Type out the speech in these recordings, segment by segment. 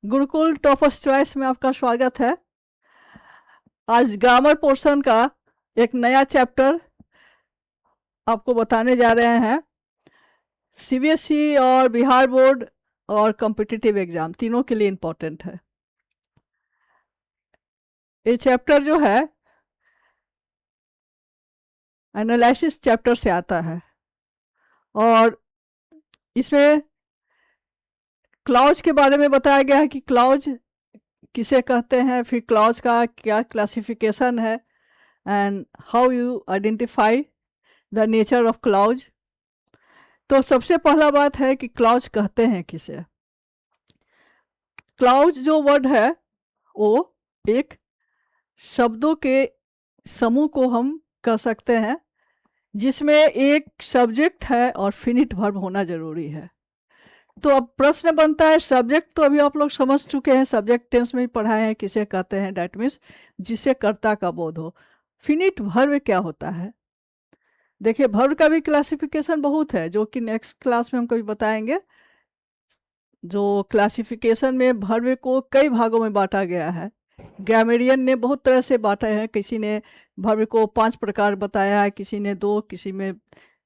Gurukul toppers choice में आपका स्वागत है। आज ग्रामर पोर्शन का एक नया चैप्टर आपको बताने जा रहे हैं। सीबीएसई और बिहार बोर्ड और कॉम्पिटिटिव एग्जाम तीनों के लिए इम्पोर्टेंट है। ये चैप्टर जो है एनालिसिस चैप्टर से आता है और इसमें क्लॉज के बारे में बताया गया है कि क्लॉज किसे कहते हैं, फिर क्लॉज का क्या क्लासिफिकेशन है and how you identify the nature of clause. तो सबसे पहला बात है कि क्लॉज कहते हैं किसे। क्लॉज जो वर्ड है वो एक शब्दों के समूह को हम कह सकते हैं जिसमें एक सब्जेक्ट है और फिनिट वर्ब होना जरूरी है। तो अब प्रश्न बनता है, सब्जेक्ट तो अभी आप लोग समझ चुके हैं, सब्जेक्ट टेंस में ही पढ़ाए हैं किसे कहते हैं, डैट मीन्स जिससे कर्ता का बोध हो। फिनिट वर्ब क्या होता है? देखिए, वर्ब का भी क्लासिफिकेशन बहुत है जो कि नेक्स्ट क्लास में हम कभी बताएंगे। जो क्लासिफिकेशन में वर्ब को कई भागों में बांटा गया है। ग्रामेरियन ने बहुत तरह से बांटा है। किसी ने वर्ब को 5 प्रकार बताया है, किसी ने 2, किसी में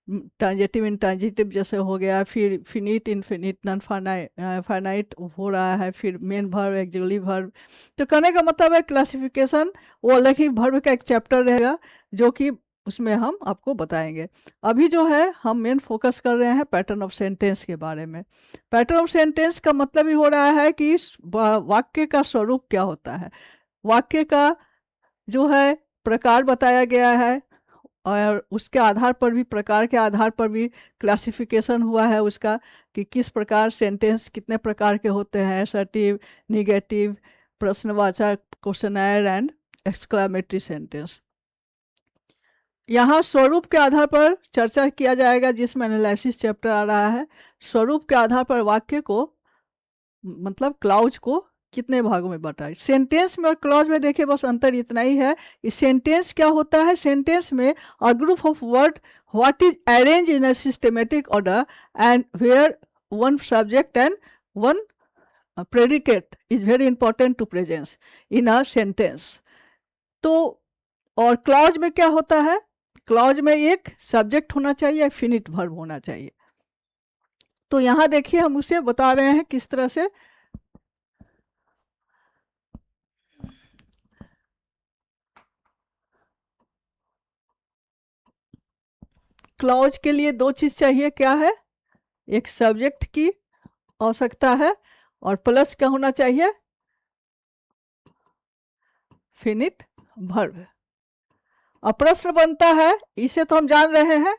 ट्रांजिटिव इंट्रांजिटिव जैसे हो गया, फिर फिनिट इनफिनिट नॉन फाइनाइट हो रहा है, फिर मेन वर्ब एक्जुअली वर्ब। तो कहने का मतलब है क्लासिफिकेशन वो अलग ही वर्ब का एक चैप्टर रहेगा जो कि उसमें हम आपको बताएंगे। अभी जो है हम मेन फोकस कर रहे हैं पैटर्न ऑफ सेंटेंस के बारे में। पैटर्न ऑफ सेंटेंस का मतलब ही हो रहा है कि वाक्य का स्वरूप क्या होता है। वाक्य का जो है प्रकार बताया गया है और उसके आधार पर भी, प्रकार के आधार पर भी क्लासिफिकेशन हुआ है उसका कि किस प्रकार सेंटेंस कितने प्रकार के होते हैं, असर्टिव, निगेटिव, प्रश्नवाचक, क्वेश्चनर एंड एक्सक्लेमेटरी सेंटेंस। यहाँ स्वरूप के आधार पर चर्चा किया जाएगा जिसमें एनालिसिस चैप्टर आ रहा है। स्वरूप के आधार पर वाक्य को, मतलब क्लाउज को कितने भागों में बांटा है। सेंटेंस में और क्लॉज में देखिए बस अंतर इतना ही है। इस सेंटेंस क्या होता है, सेंटेंस में a group of word what is arrange in a systematic order and where one subject and one predicate is very important to presence in a sentence. तो और क्लॉज में क्या होता है, क्लॉज में एक सब्जेक्ट होना चाहिए, फिनिट वर्ब होना चाहिए। तो यहां देखिए हम उसे बता रहे हैं किस तरह से। क्लॉज के लिए 2 चीज चाहिए, क्या है? एक सब्जेक्ट की आवश्यकता है और प्लस क्या होना चाहिए, फिनिट वर्ब। अब प्रश्न बनता है, इसे तो हम जान रहे हैं,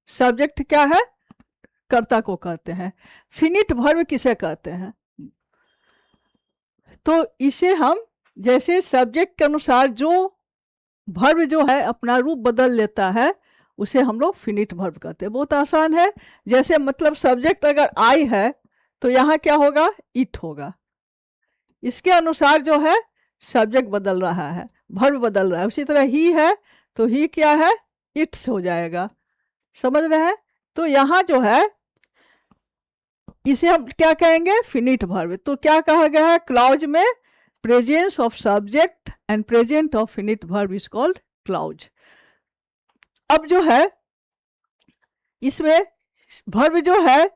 सब्जेक्ट क्या है, कर्ता को कहते हैं। फिनिट वर्ब किसे कहते हैं? तो इसे हम जैसे सब्जेक्ट के अनुसार जो वर्ब जो है अपना रूप बदल लेता है उसे हम लोग फिनिट वर्ब कहते हैं। बहुत आसान है। जैसे मतलब सब्जेक्ट अगर आई है तो यहाँ क्या होगा, इट होगा। इसके अनुसार जो है सब्जेक्ट बदल रहा है, वर्ब बदल रहा है। उसी तरह ही है तो ही क्या है, इट्स हो जाएगा। समझ रहे हैं? तो यहाँ जो है इसे हम क्या कहेंगे, फिनिट वर्ब। तो क्या कहा गया है क्लाउज में, presence of subject and present of finite verb is called clause. अब जो है इसमें वर्ब जो है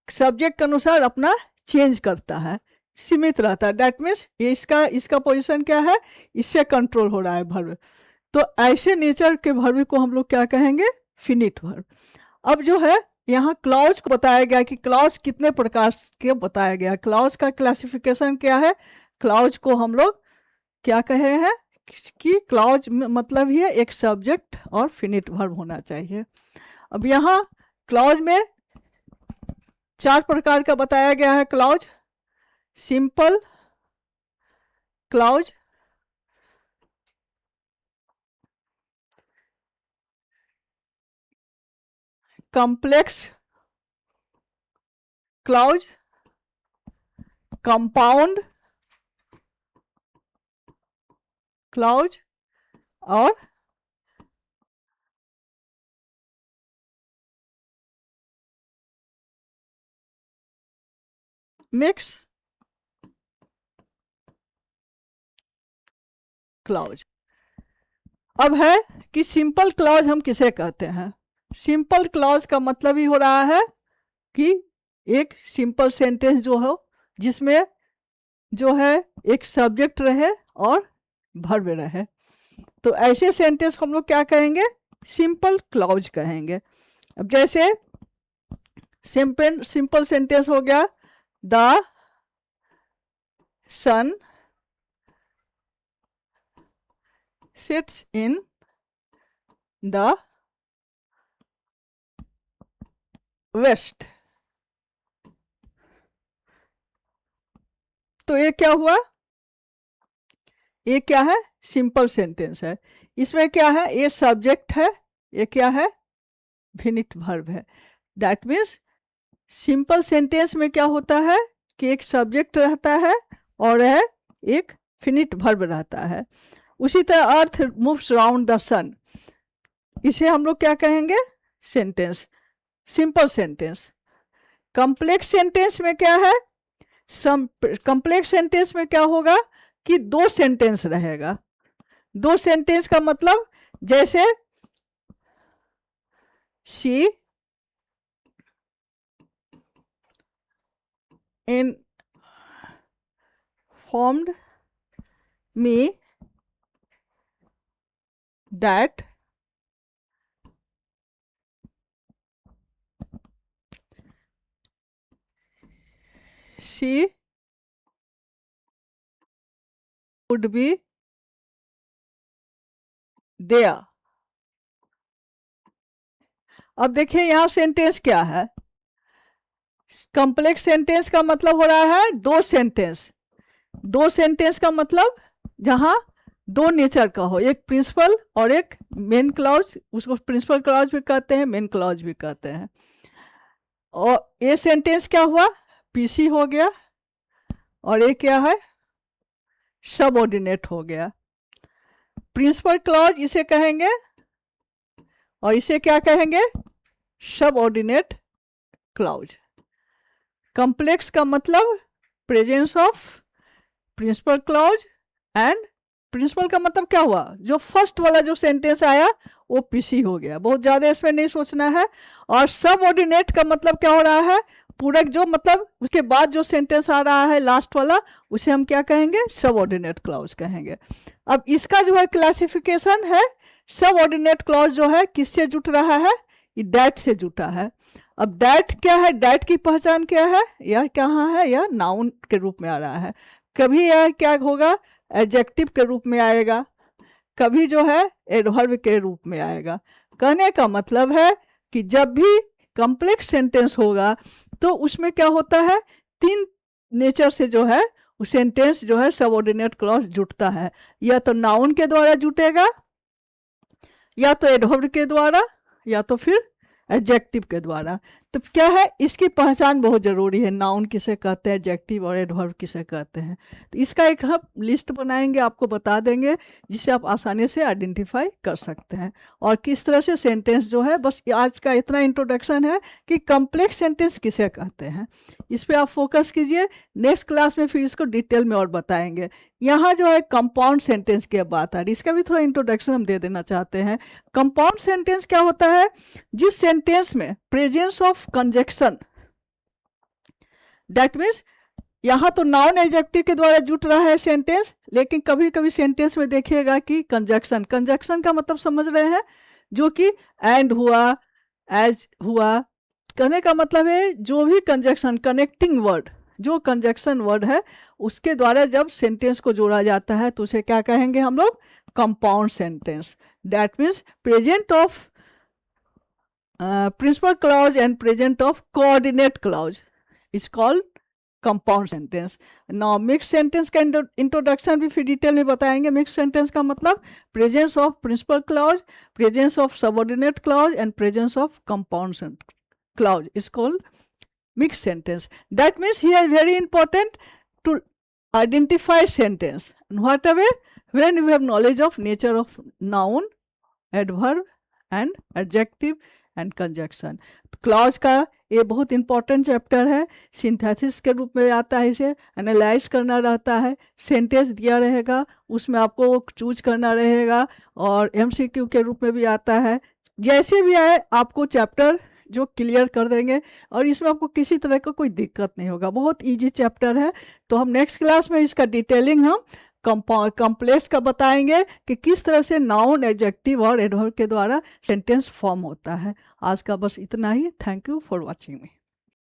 सब्जेक्ट के अनुसार अपना चेंज करता है, सीमित रहता है। दैट मीन्स ये इसका इसका पोजीशन क्या है, इससे कंट्रोल हो रहा है वर्ब। तो ऐसे नेचर के वर्ब को हम लोग क्या कहेंगे, फिनिट वर्ब। अब जो है यहाँ क्लॉज को बताया गया कि क्लॉज कितने प्रकार के बताया गया। क्लॉज का क्लासिफिकेशन क्या है, क्लॉज को हम लोग क्या कहे हैं कि क्लॉज मतलब ही है एक सब्जेक्ट और फिनिट वर्ब होना चाहिए। अब यहाँ क्लॉज में 4 प्रकार का बताया गया है clause. Simple clause, complex clause, compound clause और मिक्स क्लॉज। अब है कि सिंपल क्लॉज हम किसे कहते हैं। सिंपल क्लॉज का मतलब ही हो रहा है कि एक सिंपल सेंटेंस जो हो जिसमें जो है एक सब्जेक्ट रहे और वर्ब रहे, तो ऐसे सेंटेंस को हम लोग क्या कहेंगे, सिंपल क्लॉज कहेंगे। अब जैसे सिंपल सेंटेंस हो गया, the sun sits in the west. तो ये क्या हुआ, ये क्या है, सिंपल सेंटेंस है। इसमें क्या है, ये सब्जेक्ट है, ये क्या है, फिनिट वर्ब है। दैट मीन्स सिंपल सेंटेंस में क्या होता है कि एक सब्जेक्ट रहता है और है एक फिनिट वर्ब रहता है। उसी तरह अर्थ मूव्स राउंड द सन, इसे हम लोग क्या कहेंगे, sentence, simple sentence. Complex sentence में क्या है, कॉम्प्लेक्स सेंटेंस में क्या होगा कि दो सेंटेंस रहेगा। दो सेंटेंस का मतलब जैसे she informed me that she would be there। अब देखिए यहां सेंटेंस क्या है, कॉम्प्लेक्स सेंटेंस का मतलब हो रहा है दो सेंटेंस। दो सेंटेंस का मतलब जहां दो नेचर का हो, एक प्रिंसिपल और एक मेन क्लॉज, उसको प्रिंसिपल क्लॉज भी कहते हैं, मेन क्लॉज भी कहते हैं। और ये सेंटेंस क्या हुआ, पीसी हो गया, और ये क्या है, सबऑर्डिनेट हो गया। प्रिंसिपल क्लॉज इसे कहेंगे और इसे क्या कहेंगे, सबऑर्डिनेट क्लॉज। कॉम्प्लेक्स का मतलब presence of principal clause and principal का मतलब क्या हुआ, जो फर्स्ट वाला जो सेंटेंस आया वो पीसी हो गया, बहुत ज्यादा इसमें नहीं सोचना है। और सबऑर्डिनेट का मतलब क्या हो रहा है, पूरक, जो मतलब उसके बाद जो सेंटेंस आ रहा है लास्ट वाला, उसे हम क्या कहेंगे, सबऑर्डिनेट क्लॉज कहेंगे। अब इसका जो है क्लासिफिकेशन है, सबऑर्डिनेट क्लॉज जो है किससे जुट रहा है, ये दैट से जुटा है। अब दैट क्या है, दैट की पहचान क्या है, यह कहाँ है, यह नाउन के रूप में आ रहा है। कभी यह क्या होगा, एडजेक्टिव के रूप में आएगा, कभी जो है एडवर्ब के रूप में आएगा। कहने का मतलब है कि जब भी कॉम्प्लेक्स सेंटेंस होगा तो उसमें क्या होता है, तीन नेचर से जो है वो सेंटेंस जो है सबऑर्डिनेट क्लॉज जुटता है। या तो नाउन के द्वारा जुटेगा, या तो एडवर्ब के द्वारा, या तो फिर एडजेक्टिव के द्वारा। तो क्या है, इसकी पहचान बहुत ज़रूरी है, नाउन किसे कहते हैं, एडजेक्टिव और एडवर्ब किसे कहते हैं। तो इसका एक हम लिस्ट बनाएंगे, आपको बता देंगे, जिससे आप आसानी से आइडेंटिफाई कर सकते हैं। और किस तरह से सेंटेंस जो है, बस आज का इतना इंट्रोडक्शन है कि कॉम्प्लेक्स सेंटेंस किसे कहते हैं, इस पर आप फोकस कीजिए। नेक्स्ट क्लास में फिर इसको डिटेल में और बताएंगे। यहाँ जो है कंपाउंड सेंटेंस की बात आ रही, इसका भी थोड़ा इंट्रोडक्शन हम दे देना चाहते हैं। कंपाउंड सेंटेंस क्या होता है, जिस सेंटेंस में presence of conjunction, that means यहाँ तो नाउन एडजेक्टिव के द्वारा जुट रहा है सेंटेंस, लेकिन कभी कभी सेंटेंस में देखिएगा कि कंजक्शन, कंजक्शन का मतलब समझ रहे हैं, जो कि एंड हुआ, एज हुआ, कहने का मतलब है जो भी कंजक्शन, कनेक्टिंग वर्ड, जो कंजक्शन वर्ड है उसके द्वारा जब सेंटेंस को जोड़ा जाता है तो उसे क्या कहेंगे हम लोग, compound sentence. That means present of principal clause and present of coordinate clause is called compound sentence. Now mixed sentence का इंट्रोडक्शन भी फिर डिटेल में बताएंगे। मिक्स सेंटेंस का मतलब presence of principal clause, presence of subordinate clause and presence of compound clause is called mixed sentence. That means here very important to identify sentence, and whatever when you have knowledge of nature of noun, adverb and adjective and conjunction. Clause का ये बहुत important chapter है। Synthesis के रूप में आता है, इसे एनालाइज करना रहता है, सेंटेंस दिया रहेगा उसमें आपको चूज करना रहेगा, और एमसीक्यू के रूप में भी आता है। जैसे भी आए आपको चैप्टर जो क्लियर कर देंगे, और इसमें आपको किसी तरह का कोई दिक्कत नहीं होगा, बहुत इजी चैप्टर है। तो हम नेक्स्ट क्लास में इसका डिटेलिंग हम कॉम्प्लेक्स का बताएंगे कि किस तरह से नाउन, एडजेक्टिव और एडवर्ब के द्वारा सेंटेंस फॉर्म होता है। आज का बस इतना ही। Thank you for watching me.